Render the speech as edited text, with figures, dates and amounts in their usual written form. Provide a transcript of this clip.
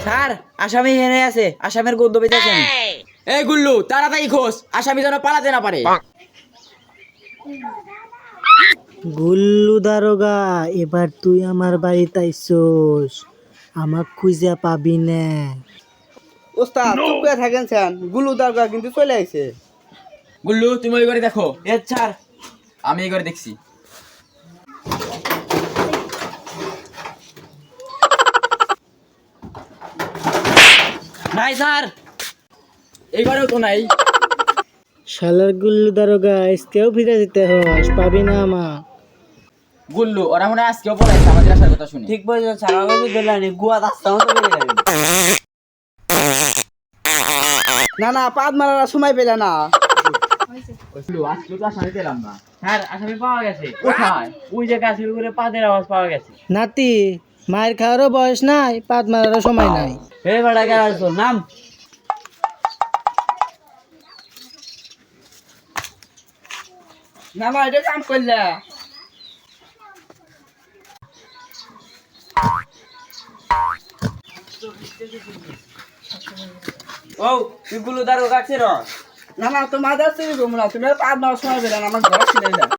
Sir আসামি হেনে আছে, আসামের গদ্য বেঁচেছেন। এই গুল্লু তাড়াতাড়ি খোঁজ, আসামি যেন পালাতে না পারে। গুল্লু দারোগা, এবার তুই আমার বাড়িতে আইসোস, আমাক খুঁজা পাবি না। ওস্তাদ চুপ করে থাকেন স্যার, গুলু দরকার কিন্তু চলে আইছে। গুল্লু তুমি ওই ঘরে দেখো, এ স্যার আমি এই ঘরে দেখছি। নাই স্যার। এই ঘরেও তো নাই। শালার গুল্লু দারোগা, আজকেও ফিরে যেতে হস, পাবি না আমা। গুল্লু ওরা মনে হয় আজকেও পড়াইছে আমাদের আসার কথা শুনে। ঠিক বলেছেন স্যার, আমাকে দিলেন গুয়া রাস্তা মতো করে গেলেন। না না, পাদ মারার সময় পেলে না। গুল্লু আজকে তো আসামি পেলাম না। স্যার আসামি পাওয়া গেছে। কোথায়? ওই যে গাছের উপরে পাদের আওয়াজ পাওয়া গেছে। নাতি, মায়ের খাওয়ারও বয়স নাই, পাত মারারও সময় নাই। হে বেটা গেল তোর নাম। না না, এটা কাম করলে। ও তুই গুলো দারো কাছে র। না না, তো মাদার চুরি করবো না, তুমি পাদ মারার সময় পেলে না, আমার ঘরে ছিল।